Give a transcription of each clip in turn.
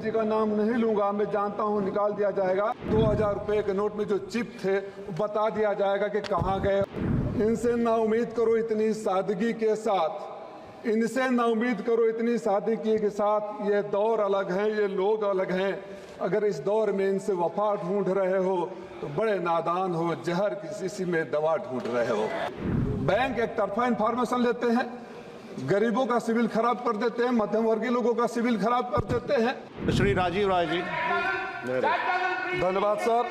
जी का नाम नहीं लूंगा, मैं जानता हूं निकाल दिया जाएगा। 2000 रुपए के नोट में जो चिप थे बता दिया जाएगा कि कहां गए। इनसे ना उम्मीद करो इतनी सादगी के साथ, इनसे ना उम्मीद करो इतनी सादगी के साथ। ये दौर अलग है, ये लोग अलग हैं। अगर इस दौर में इनसे वफा ढूंढ रहे हो तो बड़े नादान हो, जहर की शीशी में दवा ढूंढ रहे हो। बैंक एक तरफा इन्फॉर्मेशन लेते हैं, गरीबों का सिविल खराब कर देते हैं, मध्यम वर्गीय लोगों का सिविल खराब कर देते हैं। श्री राजीव राय जी। धन्यवाद सर।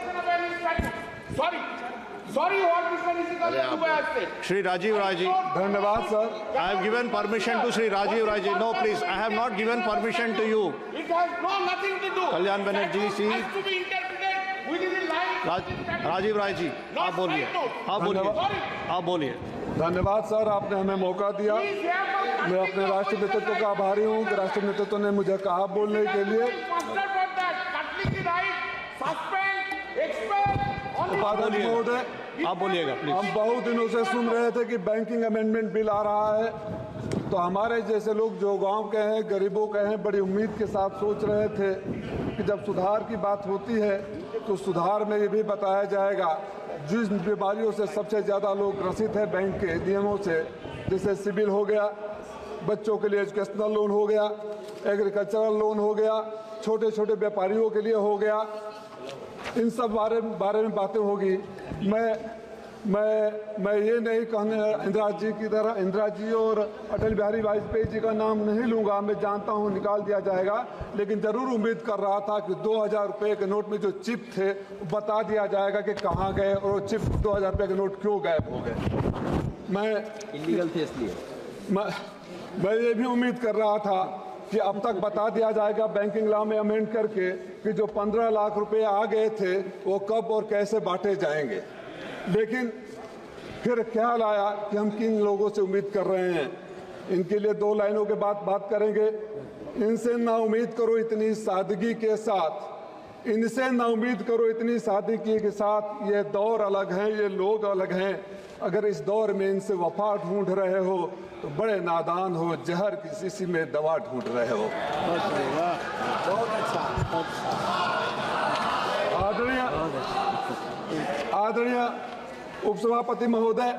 श्री राजीव राय जी। धन्यवाद sir. I have given permission to Shri Rajiv Rai ji. No, please. I have not given permission to you. It has nothing to do. Kalyan Banerjee, see. It has to be interpreted within the line. Rajiv Rai ji, आप बोलिए। आप बोलिए। आप बोलिए। धन्यवाद sir, आपने हमें मौका दिया। मैं अपने राष्ट्रीय नेतृत्व का आभारी हूँ कि राष्ट्रीय नेतृत्व ने मुझे कहा बोलने के लिए। उपाध्यक्ष महोदय, आप बोलिएगा प्लीज। हम बहुत दिनों से सुन रहे थे कि बैंकिंग अमेंडमेंट बिल आ रहा है, तो हमारे जैसे लोग जो गांव के हैं, गरीबों के हैं, बड़ी उम्मीद के साथ सोच रहे थे कि जब सुधार की बात होती है तो सुधार में ये भी बताया जाएगा जिस बीमारियों से सबसे ज़्यादा लोग ग्रसित हैं बैंक के नियमों से, जैसे सिविल हो गया, बच्चों के लिए एजुकेशनल लोन हो गया, एग्रीकल्चरल लोन हो गया, छोटे छोटे व्यापारियों के लिए हो गया, इन सब बारे में बातें होगी। मैं ये नहीं कहने इंदिरा जी की तरह, इंदिरा जी और अटल बिहारी वाजपेयी जी का नाम नहीं लूंगा, मैं जानता हूं निकाल दिया जाएगा, लेकिन जरूर उम्मीद कर रहा था कि 2000 रुपए के नोट में जो चिप थे बता दिया जाएगा कि कहां गए और वो चिप 2000 रुपए के नोट क्यों गायब हो गए। मैं इलीगल थे इसलिए मैं ये भी उम्मीद कर रहा था कि अब तक बता दिया जाएगा बैंकिंग लॉ में अमेंड करके कि जो 15 लाख रुपए आ गए थे वो कब और कैसे बांटे जाएंगे। लेकिन फिर ख्याल आया कि हम किन लोगों से उम्मीद कर रहे हैं। इनके लिए 2 लाइनों के बाद बात करेंगे। इनसे ना उम्मीद करो इतनी सादगी के साथ, इनसे ना उम्मीद करो इतनी सादगी के साथ। ये दौर अलग है, ये लोग अलग हैं। अगर इस दौर में इनसे वफा ढूंढ रहे हो तो बड़े नादान हो, जहर की शीशी में दवा ढूंढ रहे हो। बहुत अच्छा। आदरणीय उपसभापति महोदय,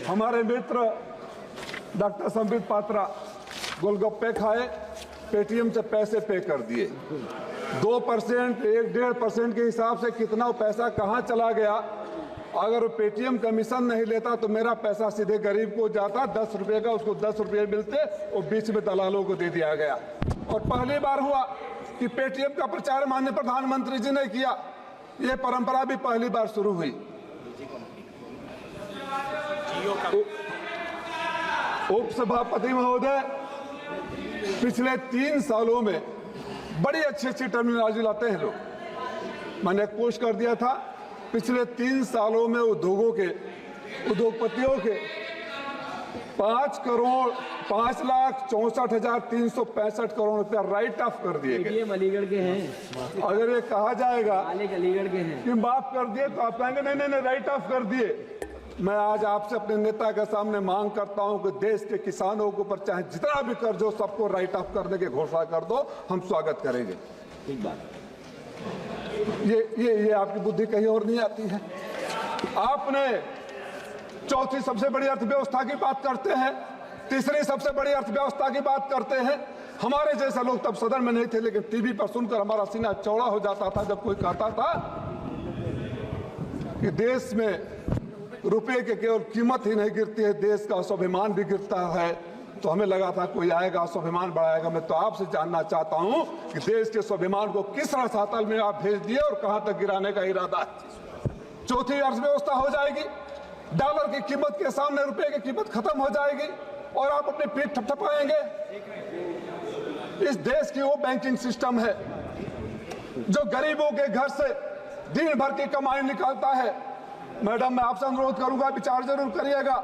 हमारे मित्र डॉक्टर संबित पात्रा गोलगप्पे खाए, पेटीएम से पैसे पे कर दिए। 2%, 1-1.5% के हिसाब से कितना पैसा कहां चला गया। अगर पेटीएम कमीशन नहीं लेता तो मेरा पैसा सीधे गरीब को जाता, 10 रुपए का उसको 10 रुपए मिलते और बीच में दलालों को दे दिया गया। और पहली बार हुआ कि पेटीएम का प्रचार माननीय प्रधानमंत्री जी ने किया। ये परंपरा भी पहली बार शुरू हुई। उपसभापति महोदय, पिछले 3 सालों में बड़ी अच्छी टर्मिनोलॉजी लाते हैं लोग। मैंने कोशिश कर दिया था, पिछले 3 सालों में उद्योगपतियों के 5,64,365 करोड़ रुपया राइट ऑफ कर दिए गए। अलीगढ़ के हैं। अगर ये कहा जाएगा अलीगढ़ के हैं कि माफ कर दिए तो आप कहेंगे नहीं राइट ऑफ कर दिए। मैं आज आपसे अपने नेता के सामने मांग करता हूं कि देश के किसानों के ऊपर चाहे जितना भी कर्ज हो सबको राइट ऑफ करने की घोषणा कर दो, हम स्वागत करेंगे। ठीक बात। ये आपकी बुद्धि कहीं और नहीं आती है। आपने चौथी सबसे बड़ी अर्थव्यवस्था की बात करते हैं, तीसरी सबसे बड़ी अर्थव्यवस्था की बात करते हैं। हमारे जैसे लोग तब सदन में नहीं थे, लेकिन टीवी पर सुनकर हमारा सीना चौड़ा हो जाता था जब कोई कहता था कि देश में रुपए की केवल कीमत ही नहीं गिरती है, देश का स्वाभिमान भी गिरता है। तो हमें लगा था कोई आएगा स्वाभिमान बढ़ाएगा। मैं तो आपसे जानना चाहता हूं कि देश के स्वाभिमान को किस रसातल में आप भेज दिए और कहां तक गिराने का इरादा है। चौथी अर्थव्यवस्था हो जाएगी, डॉलर की कीमत के सामने रुपए की कीमत खत्म हो जाएगी और आप अपनी पीठ थपथपाएंगे। इस देश की वो बैंकिंग सिस्टम है जो गरीबों के घर से दिन भर की कमाई निकालता है। मैडम, मैं आपसे अनुरोध करूंगा, विचार जरूर करिएगा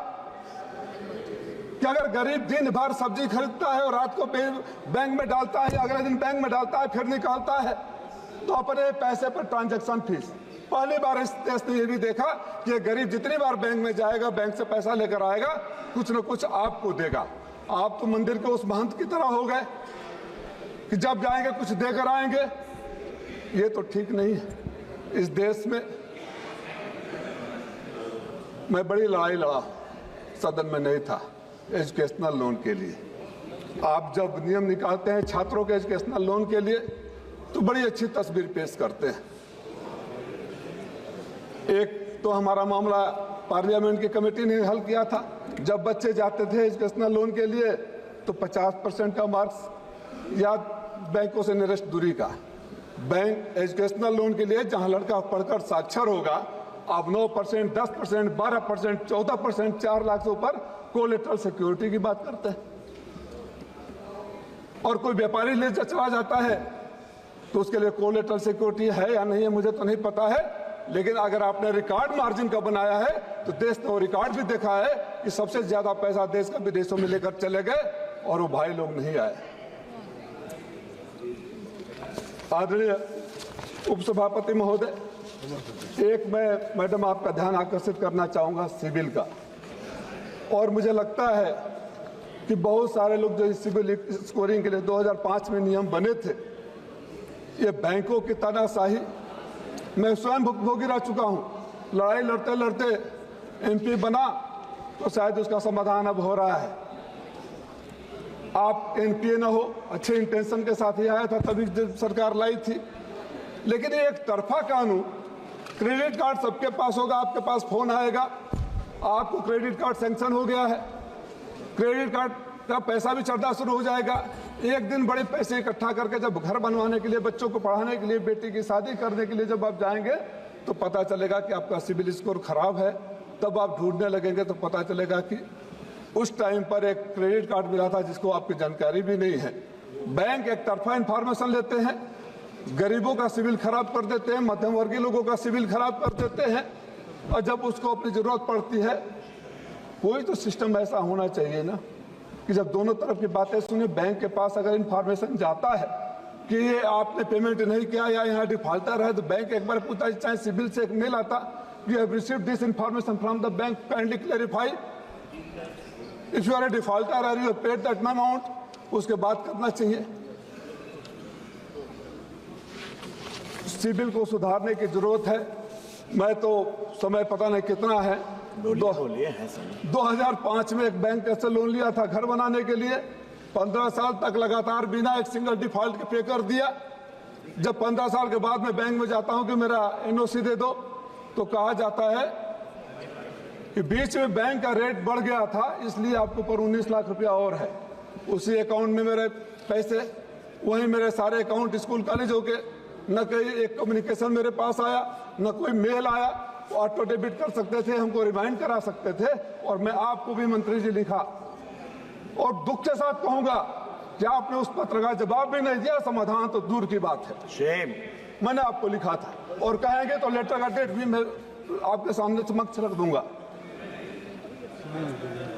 कि अगर गरीब दिन भर सब्जी खरीदता है और रात को बैंक में डालता है, अगले दिन बैंक में डालता है, फिर निकालता है, तो अपने पैसे पर ट्रांजैक्शन फीस। पहली बार इस देश ने यह भी देखा कि गरीब जितनी बार बैंक में जाएगा, बैंक से पैसा लेकर आएगा, कुछ न कुछ आपको देगा। आप तो मंदिर के उस महंत की तरह हो गए कि जब जाएंगे कुछ देकर आएंगे। ये तो ठीक नहीं है। इस देश में मैं बड़ी लड़ाई लड़ा, सदन में नहीं था, एजुकेशनल लोन के लिए। आप जब नियम निकालते हैं छात्रों के एजुकेशनल लोन के लिए तो बड़ी अच्छी तस्वीर पेश करते हैं। एक तो हमारा मामला पार्लियामेंट की कमेटी ने हल किया था। जब बच्चे जाते थे एजुकेशनल लोन के लिए तो 50% का मार्क्स या बैंकों से नियरेस्ट दूरी का। बैंक एजुकेशनल लोन के लिए जहां लड़का पढ़कर साक्षर होगा, आप 9%, 10%, 12%, 14%, 4 लाख से ऊपर कोलेटरल सिक्योरिटी की बात करते हैं। और कोई व्यापारी ले चला जाता है तो उसके लिए कोलेटरल सिक्योरिटी है या नहीं है मुझे तो नहीं पता है, लेकिन अगर आपने रिकॉर्ड मार्जिन का बनाया है तो देश ने वो रिकॉर्ड भी देखा है कि सबसे ज्यादा पैसा देश का विदेशों में लेकर चले गए और वो भाई लोग नहीं आए। आदरणीय उपसभापति महोदय, एक मैं मैडम आपका ध्यान आकर्षित करना चाहूंगा सिविल का। और मुझे लगता है कि बहुत सारे लोग जो सिविल स्कोरिंग के लिए 2005 में नियम बने थे, ये बैंकों की तानाशाही मैं स्वयं भुगतभोगी रह चुका हूं। लड़ाई लड़ते लड़ते एमपी बना तो शायद उसका समाधान अब हो रहा है। आप एनपीए न हो, अच्छे इंटेंशन के साथ ही आया था, तभी सरकार लाई थी। लेकिन ये एक तरफा कानून, क्रेडिट कार्ड सबके पास होगा, आपके पास फोन आएगा, आपको क्रेडिट कार्ड सैंक्शन हो गया है, क्रेडिट कार्ड का पैसा भी चढ़ना शुरू हो जाएगा। एक दिन बड़े पैसे इकट्ठा करके जब घर बनवाने के लिए, बच्चों को पढ़ाने के लिए, बेटी की शादी करने के लिए जब आप जाएंगे तो पता चलेगा कि आपका सिविल स्कोर खराब है। तब आप ढूंढने लगेंगे तो पता चलेगा कि उस टाइम पर एक क्रेडिट कार्ड मिला था जिसको आपकी जानकारी भी नहीं है। बैंक एक तरफा इंफॉर्मेशन लेते हैं, गरीबों का सिविल खराब कर देते हैं, मध्यम वर्गीय लोगों का सिविल खराब कर देते हैं, और जब उसको अपनी जरूरत पड़ती है, कोई तो सिस्टम ऐसा होना चाहिए ना कि जब दोनों तरफ की बातें सुने, बैंक के पास अगर इंफॉर्मेशन जाता है कि ये आपने पेमेंट नहीं किया या यहाँ डिफॉल्टर है, तो बैंक एक बार पूछता है, चाहे सिविल से एक मेल आता, you have received this information from the bank, kindly clarify if you are a defaulter और you have paid that amount, उसके बाद करना चाहिए। सिविल को सुधारने की जरूरत है। मैं तो समय पता नहीं कितना है, 2005 में एक बैंक से लोन लिया था घर बनाने के लिए, 15 साल तक लगातार बिना एक सिंगल डिफॉल्ट के पे कर दिया। जब 15 साल के बाद में बैंक में जाता हूं कि मेरा एनओसी दे दो, तो कहा जाता है कि बीच में बैंक का रेट बढ़ गया था, इसलिए आपके ऊपर 19 लाख रुपया और है। उसी अकाउंट में मेरे पैसे, वहीं मेरे सारे अकाउंट स्कूल कॉलेज हो गए, न कहीं एक कम्युनिकेशन मेरे पास आया, न कोई मेल आया। ऑटो डेबिट कर सकते थे, हमको रिमाइंड करा सकते थे, और मैं आपको भी मंत्री जी लिखा, और दुख के साथ कहूंगा कि आपने उस पत्र का जवाब भी नहीं दिया, समाधान तो दूर की बात है। शेम। मैंने आपको लिखा था, और कहेंगे तो लेटर का डेट भी मैं आपके सामने समक्ष रख दूंगा।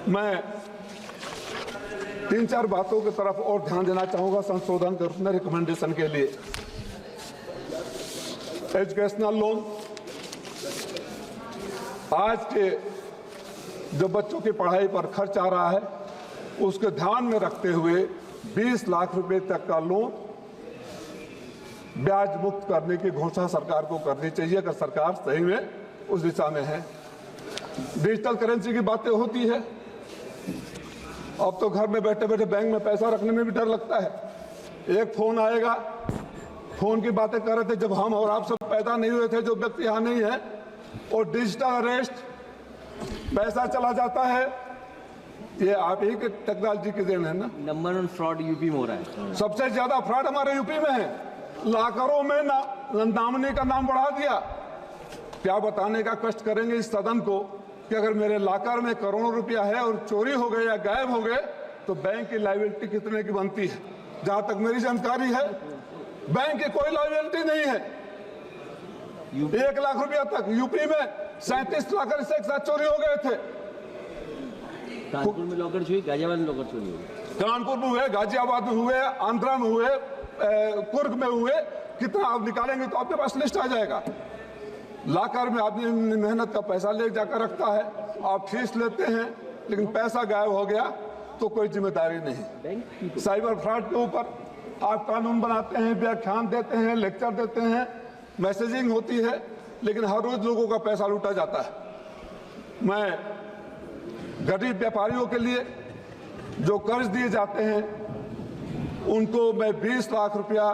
मैं 3-4 बातों की तरफ और ध्यान देना चाहूंगा संशोधन करने रिकमेंडेशन के लिए। एजुकेशनल लोन आज के जो बच्चों की पढ़ाई पर खर्च आ रहा है, उसके ध्यान में रखते हुए 20 लाख रुपए तक का लोन ब्याज मुक्त करने की घोषणा सरकार को करनी चाहिए, अगर सरकार सही में उस दिशा में है। डिजिटल करेंसी की बातें होती है, अब तो घर में बैठे बैठे बैंक में पैसा रखने में भी डर लगता है। एक फोन आएगा, फोन की बातें कर रहे थे जब हम और आप सब पैदा नहीं हुए थे, जो व्यक्ति यहाँ नहीं है, और डिजिटल अरेस्ट, पैसा चला जाता है। ये आप ही के टेक्नोलॉजी की देन है ना। नंबर 1 फ्रॉड यूपी में हो रहा है। सबसे ज्यादा फ्रॉड हमारे यूपी में है। लाखों में नॉमिनी का नाम बढ़ा दिया। क्या बताने का कष्ट करेंगे इस सदन को कि अगर मेरे लाकर में करोड़ों रुपया है और चोरी हो गए या गायब हो गए तो बैंक की लायबिलिटी कितने की बनती है। जहां तक मेरी जानकारी है, बैंक की कोई लायबिलिटी नहीं है। 1 लाख रुपया तक यूपी में 37 लाख से एक साथ चोरी हो गए थे। कानपुर में लॉकर चोरी, गाजियाबाद में लॉकर चोरी हुई, कानपुर में हुए, गाजियाबाद में हुए, आंध्रा में हुए, कुर्ग में हुए। कितना आप निकालेंगे तो आपके पास लिस्ट आ जाएगा। लाकर में आदमी मेहनत का पैसा ले जाकर रखता है, आप फीस लेते हैं, लेकिन पैसा गायब हो गया तो कोई जिम्मेदारी नहीं। साइबर फ्रॉड के ऊपर आप कानून बनाते हैं, व्याख्यान देते हैं, लेक्चर देते हैं, मैसेजिंग होती है, लेकिन हर रोज लोगों का पैसा लूटा जाता है। मैं गरीब व्यापारियों के लिए जो कर्ज दिए जाते हैं उनको मैं 20 लाख रुपया,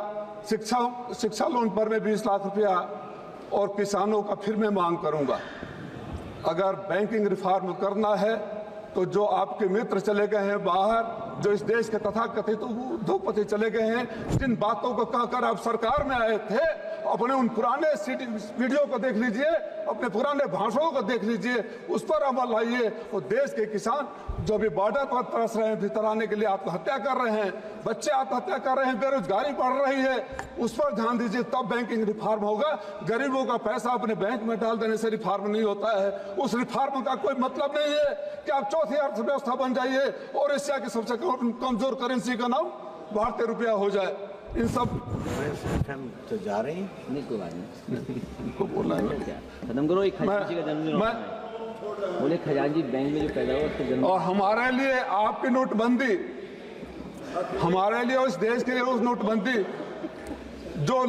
शिक्षा लोन पर मैं 20 लाख रुपया, और किसानों का फिर मैं मांग करूंगा। अगर बैंकिंग रिफॉर्म करना है तो जो आपके मित्र चले गए हैं बाहर, जो इस देश के तथाकथित उद्योगपति चले गए हैं, जिन बातों को कहकर आप सरकार में आए थे, अपने उन पुराने वीडियो को देख लीजिए, अपने पुराने भाषणों को देख लीजिए, उस पर अमल लाइए। और देश के किसान जो भी बॉर्डर पर तरस रहे हैं, भीतर आने के लिए आत्महत्या कर रहे हैं, बच्चे आत्महत्या कर रहे हैं, बेरोजगारी बढ़ रही है, उस पर ध्यान दीजिए, तब बैंकिंग रिफॉर्म होगा। गरीबों का पैसा अपने बैंक में डाल देने से रिफॉर्म नहीं होता है। उस रिफॉर्म का कोई मतलब नहीं है कि आप चौथी अर्थव्यवस्था बन जाइए और एशिया की सबसे कमजोर करेंसी का नाम भारतीय रुपया हो जाए। इन सब तो जा रहे हैं, नहीं कोई बात नहीं, को बोलना है। क्या खत्म करो। एक खजांची का जन्मदिन होता है, बोले खजांची बैंक में जो पैदा हुआ उसका जन्म। और हमारे लिए आपकी नोटबंदी, हमारे लिए उस देश के लिए उस नोटबंदी जो